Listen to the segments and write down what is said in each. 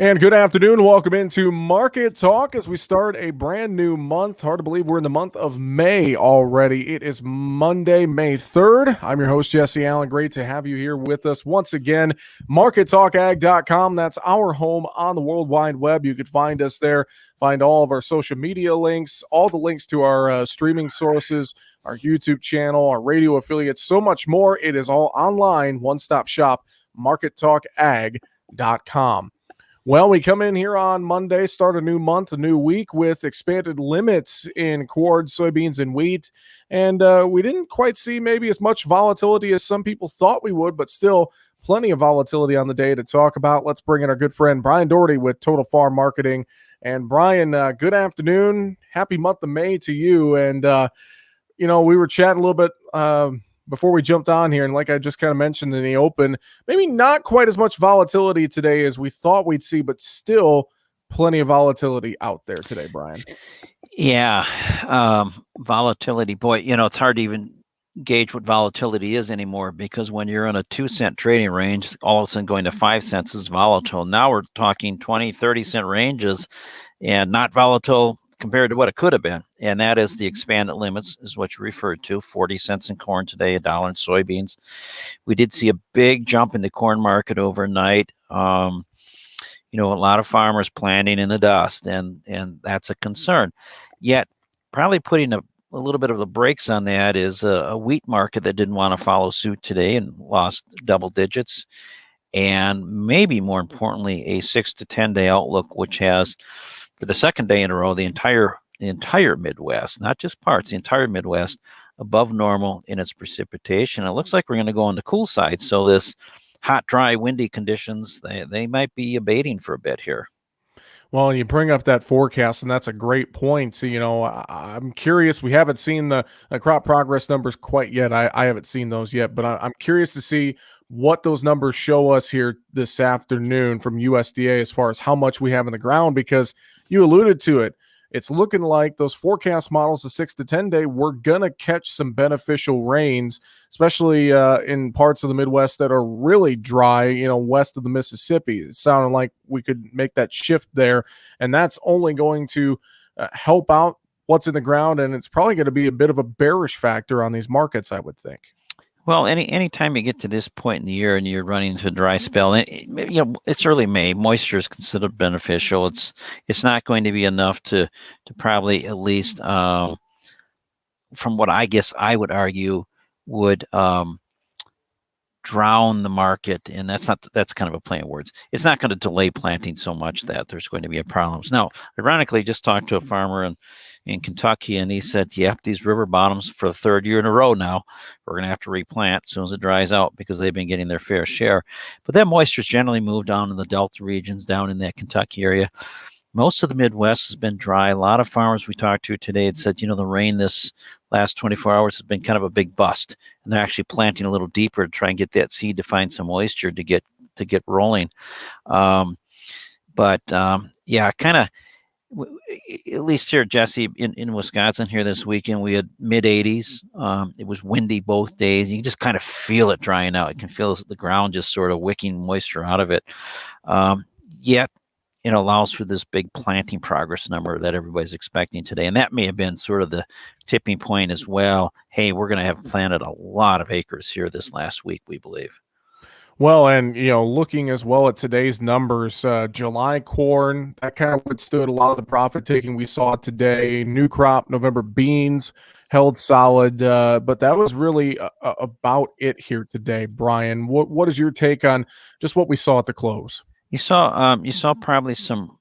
And good afternoon. Welcome into Market Talk as we start a brand new month. Hard to believe we're in the month of May already. It is Monday, May 3rd. I'm your host, Jesse Allen. Great to have you here with us once again. MarketTalkAg.com. That's our home on the World Wide Web. You can find us there, find all of our social media links, all the links to our streaming sources, our YouTube channel, our radio affiliates, so much more. It is all online, one-stop shop, MarketTalkAg.com. Well, we come in here on Monday, start a new month, a new week with expanded limits in corn, soybeans, and wheat. And we didn't quite see maybe as much volatility as some people thought we would, but still plenty of volatility on the day to talk about. Let's bring in our good friend Bryan Doherty with Total Farm Marketing. And Bryan, good afternoon. Happy month of May to you. And, we were chatting a little bit before we jumped on here, and like I just kind of mentioned in the open, maybe not quite as much volatility today as we thought we'd see, but still plenty of volatility out there today, Bryan. Yeah, volatility. Boy, it's hard to even gauge what volatility is anymore, because when you're in a 2-cent trading range, all of a sudden going to 5 cents is volatile. Now we're talking 20, 30-cent ranges and not volatile compared to what it could have been. And that is the expanded limits, is what you referred to. 40 cents in corn today, $1 in soybeans. We did see a big jump in the corn market overnight. A lot of farmers planting in the dust, and that's a concern. Yet, probably putting a little bit of the brakes on that is a wheat market that didn't want to follow suit today and lost double digits. And maybe more importantly, a 6 to 10 day outlook, which has, for the second day in a row, the entire Midwest, not just parts, the entire Midwest above normal in its precipitation. It looks like we're going to go on the cool side. So this hot, dry, windy conditions, they might be abating for a bit here. Well, you bring up that forecast, and that's a great point. So, I'm curious. We haven't seen the crop progress numbers quite yet. I haven't seen those yet, but I'm curious to see what those numbers show us here this afternoon from USDA as far as how much we have in the ground, because you alluded to it. It's looking like those forecast models, the 6 to 10 day, we're going to catch some beneficial rains, especially in parts of the Midwest that are really dry, west of the Mississippi. It sounded like we could make that shift there, and that's only going to help out what's in the ground, and it's probably going to be a bit of a bearish factor on these markets, I would think. Well, anytime you get to this point in the year and you're running into a dry spell, it's early May. Moisture is considered beneficial. It's not going to be enough to probably, at least from what I guess I would argue, would drown the market. And that's kind of a play on words. It's not going to delay planting so much that there's going to be a problem. Now, ironically, just talked to a farmer in Kentucky, and he said, yep, these river bottoms for the third year in a row now, we're going to have to replant as soon as it dries out, because they've been getting their fair share. But that moisture's generally moved down in the Delta regions, down in that Kentucky area. Most of the Midwest has been dry. A lot of farmers we talked to today had said, the rain this last 24 hours has been kind of a big bust, and they're actually planting a little deeper to try and get that seed to find some moisture to get rolling. Kind of, at least here, Jesse, in Wisconsin here this weekend, we had mid-80s. It was windy both days. You can just kind of feel it drying out. You can feel the ground just sort of wicking moisture out of it. Yet it allows for this big planting progress number that everybody's expecting today. And that may have been sort of the tipping point as well. Hey, we're going to have planted a lot of acres here this last week, we believe. Well, and looking as well at today's numbers, July corn, that kind of withstood a lot of the profit taking we saw today. New crop November beans held solid, but that was really about it here today. Bryan, what is your take on just what we saw at the close? You saw probably some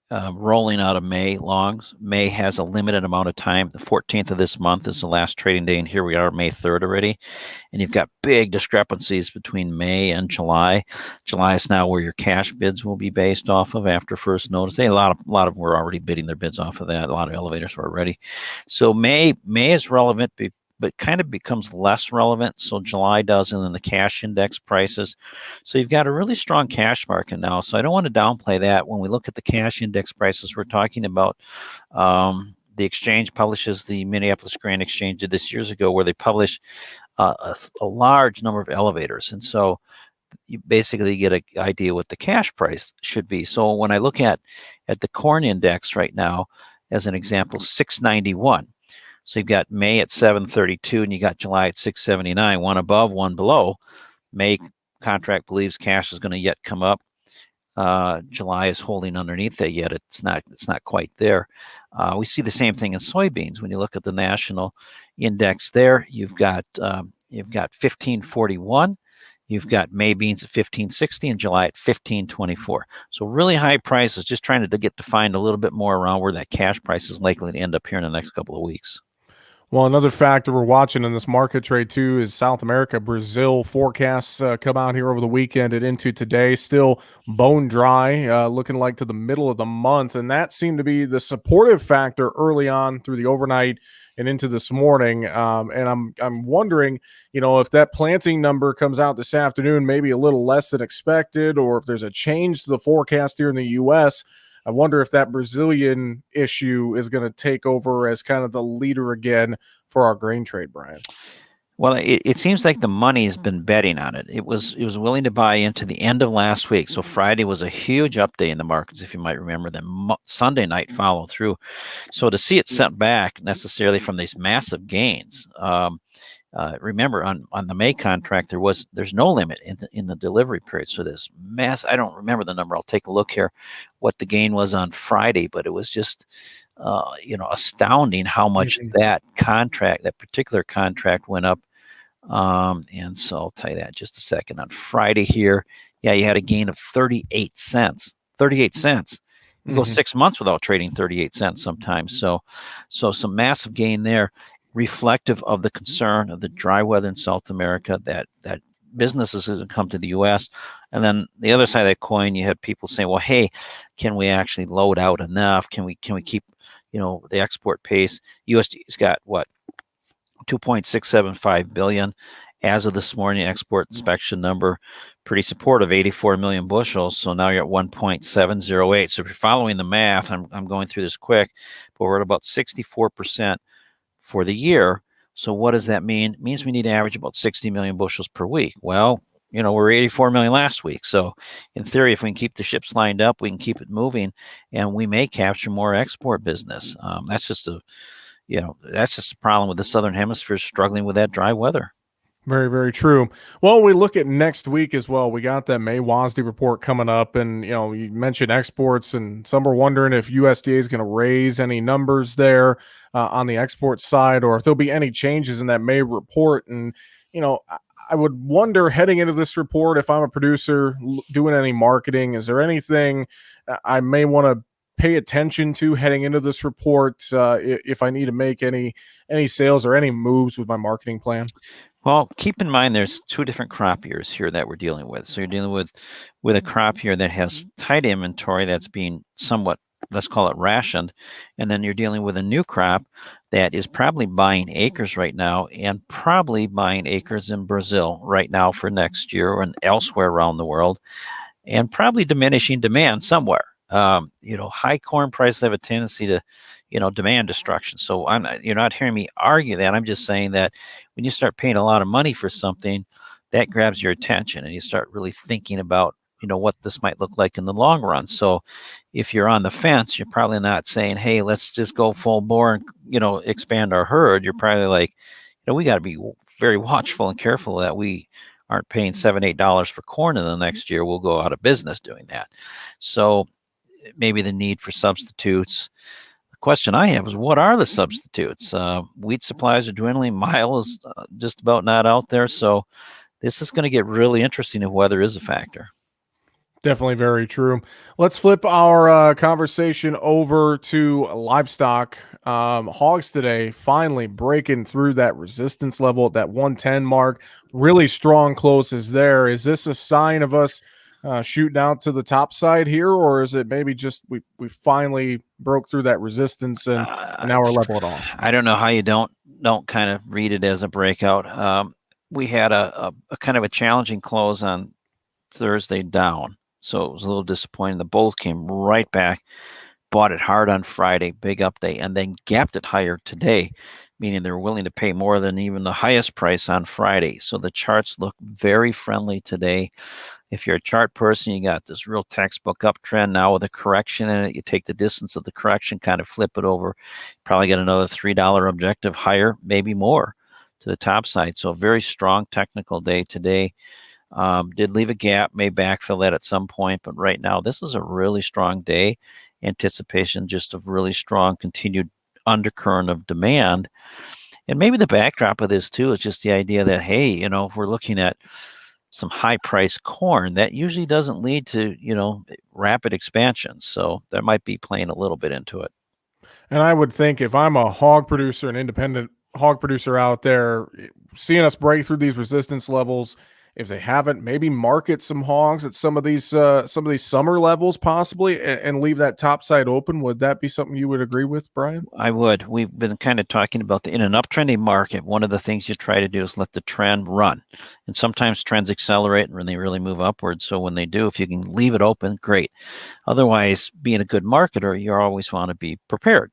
rolling out of May longs. May has a limited amount of time. The 14th of this month is the last trading day, and here we are, May 3rd already. And you've got big discrepancies between May and July. July is now where your cash bids will be based off of after first notice. A lot of them were already bidding their bids off of that. A lot of elevators were already. So May is relevant, but kind of becomes less relevant. So July does, and then the cash index prices. So you've got a really strong cash market now. So I don't want to downplay that. When we look at the cash index prices, we're talking about the exchange publishes, the Minneapolis Grain Exchange did this years ago, where they publish a large number of elevators. And so you basically get an idea what the cash price should be. So when I look at the corn index right now, as an example, 691. So you've got May at 732, and you got July at 679, one above, one below. May contract believes cash is going to yet come up. July is holding underneath that yet. It's not quite there. We see the same thing in soybeans. When you look at the national index there, you've got 1541. You've got May beans at 1560 and July at 1524. So really high prices, just trying to get to find a little bit more around where that cash price is likely to end up here in the next couple of weeks. Well, another factor we're watching in this market trade too is South America. Brazil forecasts come out here over the weekend and into today. Still bone dry, looking like to the middle of the month, and that seemed to be the supportive factor early on through the overnight and into this morning. And I'm wondering, if that planting number comes out this afternoon, maybe a little less than expected, or if there's a change to the forecast here in the U.S. I wonder if that Brazilian issue is going to take over as kind of the leader again for our grain trade, Brian. Well, it seems like the money's been betting on it. It was willing to buy into the end of last week. So Friday was a huge update in the markets, if you might remember. Then Sunday night follow through. So to see it set back necessarily from these massive gains. Remember on the May contract there's no limit in the delivery period. So this I don't remember the number. I'll take a look here what the gain was on Friday, but it was just astounding how much that particular contract went up. And so I'll tell you that in just a second. On Friday here, you had a gain of 38 cents. 38 cents. You go 6 months without trading 38 cents sometimes. So some massive gain there, reflective of the concern of the dry weather in South America, that businesses have come to the U.S. And then the other side of that coin, you have people saying, well, hey, can we actually load out enough? Can we keep the export pace? USDA's got what, 2.675 billion as of this morning. Export inspection number pretty supportive, 84 million bushels. So now you're at 1.708. So if you're following the math, I'm going through this quick, but we're at about 64% for the year. So what does that mean? It means we need to average about 60 million bushels per week. Well, we're 84 million last week. So in theory, if we can keep the ships lined up, we can keep it moving, and we may capture more export business. That's just a problem with the Southern Hemisphere struggling with that dry weather. Very, very true. Well, we look at next week as well. We got that May WASDE report coming up, and you mentioned exports, and some are wondering if USDA is going to raise any numbers there on the export side, or if there'll be any changes in that May report. And I would wonder, heading into this report, if I'm a producer doing any marketing, is there anything I may want to pay attention to heading into this report if I need to make any sales or any moves with my marketing plan? Well, keep in mind there's two different crop years here that we're dealing with. So you're dealing with a crop year that has tight inventory that's being somewhat, let's call it, rationed, and then you're dealing with a new crop that is probably buying acres right now, and probably buying acres in Brazil right now for next year and elsewhere around the world, and probably diminishing demand somewhere. High corn prices have a tendency to, demand destruction. So you're not hearing me argue that. I'm just saying that when you start paying a lot of money for something, that grabs your attention, and you start really thinking about, what this might look like in the long run. So if you're on the fence, you're probably not saying, hey, let's just go full bore and, expand our herd. You're probably like, we got to be very watchful and careful that we aren't paying $7-8 for corn in the next year. We'll go out of business doing that. So maybe the need for substitutes. The question I have is, what are the substitutes? Wheat supplies are dwindling. Mile is just about not out there. So this is going to get really interesting if weather is a factor. Definitely very true. Let's flip our conversation over to livestock. Hogs today finally breaking through that resistance level at that 110 mark. Really strong closes there. Is this a sign of us shooting out to the top side here, or is it maybe just we finally broke through that resistance and now we're leveling off? I don't know how you don't kind of read it as a breakout. We had a kind of a challenging close on Thursday down. So it was a little disappointing. The bulls came right back, bought it hard on Friday, big update, and then gapped it higher today. meaning they're willing to pay more than even the highest price on Friday. So the charts look very friendly today. If you're a chart person, you got this real textbook uptrend now with a correction in it. You take the distance of the correction, kind of flip it over, probably get another $3 objective higher, maybe more to the top side. So a very strong technical day today. Did leave a gap, may backfill that at some point, but right now this is a really strong day. Anticipation just of really strong continued undercurrent of demand. And maybe the backdrop of this too is just the idea that, hey, if we're looking at some high priced corn, that usually doesn't lead to, rapid expansion. So that might be playing a little bit into it. And I would think if I'm a hog producer, an independent hog producer out there, seeing us break through these resistance levels, if they haven't, maybe market some hogs at some of these summer levels possibly, and leave that top side open. Would that be something you would agree with, Brian? I would. We've been kind of talking about in an uptrending market, one of the things you try to do is let the trend run. And sometimes trends accelerate and they really move upwards. So when they do, if you can leave it open, great. Otherwise, being a good marketer, you always want to be prepared.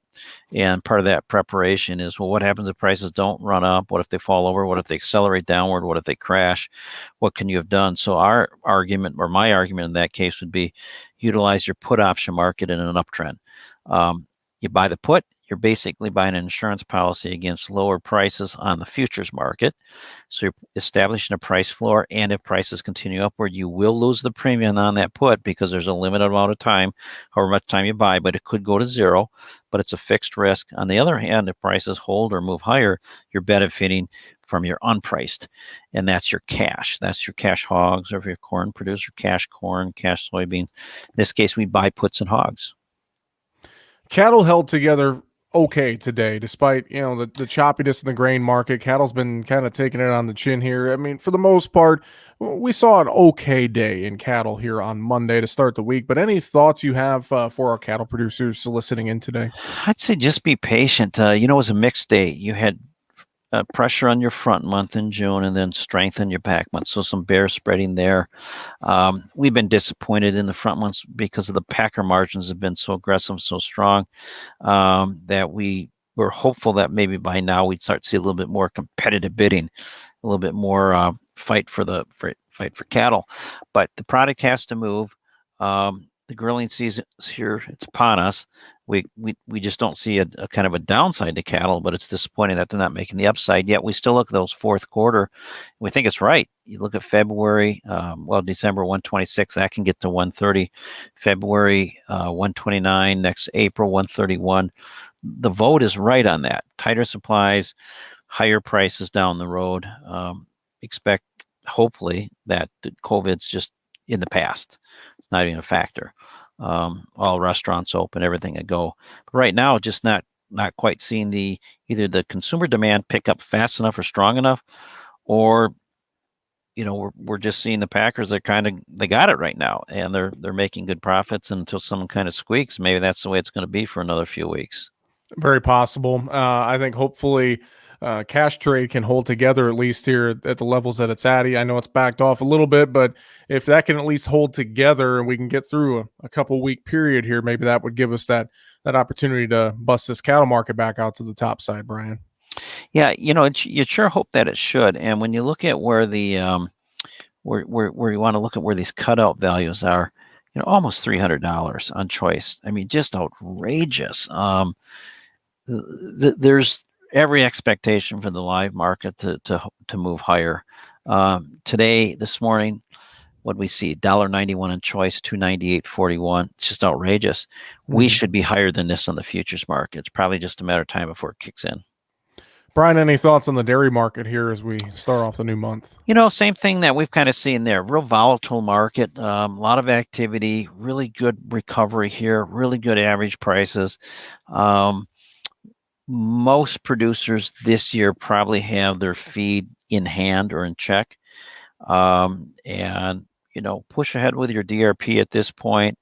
And part of that preparation is, well, what happens if prices don't run up? What if they fall over? What if they accelerate downward? What if they crash? What can you have done? So our argument, or my argument in that case, would be utilize your put option market in an uptrend. You buy the put, you're basically buying an insurance policy against lower prices on the futures market. So you're establishing a price floor, and if prices continue upward, you will lose the premium on that put because there's a limited amount of time, however much time you buy, but it could go to zero, but it's a fixed risk. On the other hand, if prices hold or move higher, you're benefiting from your unpriced, and that's your cash. That's your cash hogs, or if you're a corn producer, cash corn, cash soybean. In this case, we buy puts and hogs. Cattle held together okay today, despite the choppiness in the grain market. Cattle's been kind of taking it on the chin here. I mean, for the most part, we saw an okay day in cattle here on Monday to start the week. But any thoughts you have for our cattle producers soliciting in today? I'd say just be patient. It was a mixed day. You had pressure on your front month in June and then strength in your back month. So some bear spreading there. We've been disappointed in the front months because of the packer margins have been so aggressive, so strong, that we were hopeful that maybe by now we'd start to see a little bit more competitive bidding, a little bit more fight for cattle. But the product has to move. The grilling season is here; it's upon us. We just don't see a kind of a downside to cattle, but it's disappointing that they're not making the upside yet. We still look at those fourth quarter. We think it's right. You look at February, December 126, that can get to 130. February 129, next April 131. The vote is right on that. Tighter supplies, higher prices down the road. Expect, hopefully, that COVID's just in the past. It's not even a factor. All restaurants open, everything a go. But right now, just not quite seeing either the consumer demand pick up fast enough or strong enough, or we're just seeing the Packers. They got it right now, and they're making good profits until someone kind of squeaks. Maybe that's the way it's going to be for another few weeks. Very possible. I think hopefully cash trade can hold together at least here at the levels that it's at. I know it's backed off a little bit, but if that can at least hold together and we can get through a couple week period here, maybe that would give us that opportunity to bust this cattle market back out to the top side, Brian. Yeah, you sure hope that it should. And when you look at where the where you want to look at where these cutout values are, almost $300 on choice. I mean, just outrageous. There's every expectation for the live market to move higher. This morning, what we see, $1.91 in choice, 298.41. It's just outrageous. We should be higher than this on the futures market. It's probably just a matter of time before it kicks in. Brian, any thoughts on the dairy market here as we start off the new month? Same thing that we've kind of seen there. Real volatile market, a lot of activity, really good recovery here, really good average prices. Most producers this year probably have their feed in hand or in check. And push ahead with your DRP at this point.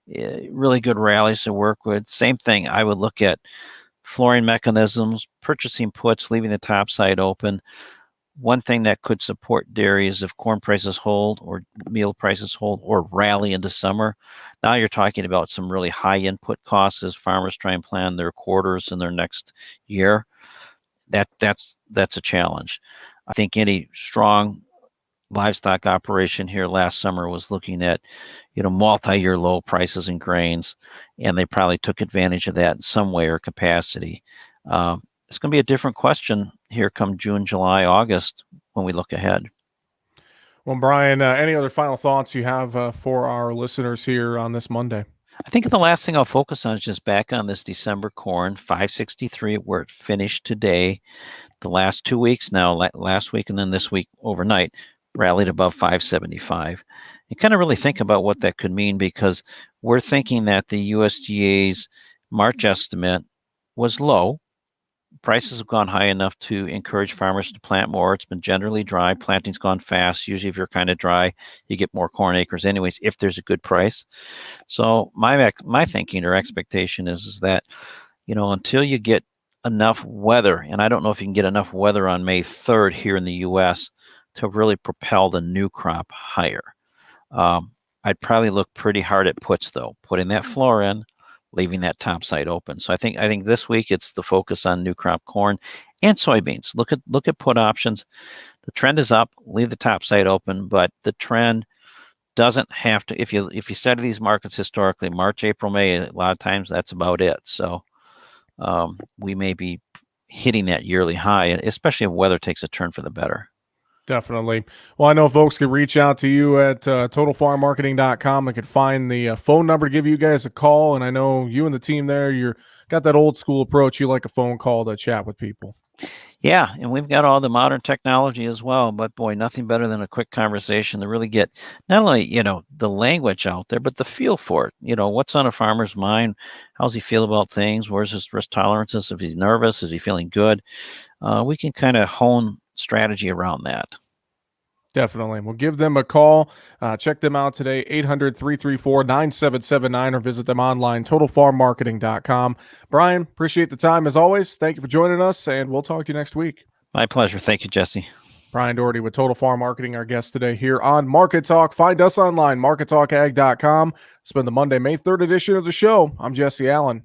Really good rallies to work with. Same thing, I would look at flooring mechanisms, purchasing puts, leaving the top side open. One thing that could support dairy is if corn prices hold or meal prices hold or rally into summer. Now you're talking about some really high input costs as farmers try and plan their quarters in their next year. that's a challenge. I think any strong livestock operation here last summer was looking at, multi-year low prices in grains, and they probably took advantage of that in some way or capacity. It's going to be a different question here come June, July, August when we look ahead. Well, Bryan, any other final thoughts you have for our listeners here on this Monday? I think the last thing I'll focus on is just back on this December corn, 563, where it finished today. The last 2 weeks now, last week and then this week overnight, rallied above 575. You kind of really think about what that could mean, because we're thinking that the USDA's March estimate was low. Prices have gone high enough to encourage farmers to plant more. It's been generally dry. Planting's gone fast. Usually, if you're kind of dry, you get more corn acres anyways, if there's a good price. So my thinking or expectation is that, until you get enough weather, and I don't know if you can get enough weather on May 3rd here in the U.S. to really propel the new crop higher. I'd probably look pretty hard at puts, though, putting that floor in, leaving that top side open. So I think this week it's the focus on new crop corn and soybeans. Look at put options. The trend is up. Leave the top side open, but the trend doesn't have to. If you study these markets historically, March, April, May, a lot of times that's about it. So we may be hitting that yearly high, especially if weather takes a turn for the better. Definitely. Well, I know folks can reach out to you at totalfarmmarketing.com. They can find the phone number to give you guys a call. And I know you and the team there, you're got that old school approach. You like a phone call to chat with people. Yeah, and we've got all the modern technology as well, but boy, nothing better than a quick conversation to really get not only, the language out there, but the feel for it. What's on a farmer's mind? How's he feel about things? Where's his risk tolerances? If he's nervous, is he feeling good? We can kind of hone strategy around that. Definitely. We'll give them a call. Check them out today, 800-334-9779, or visit them online, totalfarmmarketing.com. Bryan, appreciate the time as always. Thank you for joining us, and we'll talk to you next week. My pleasure. Thank you, Jesse. Bryan Doherty with Total Farm Marketing, our guest today here on Market Talk. Find us online, markettalkag.com. It's been the Monday, May 3rd edition of the show. I'm Jesse Allen.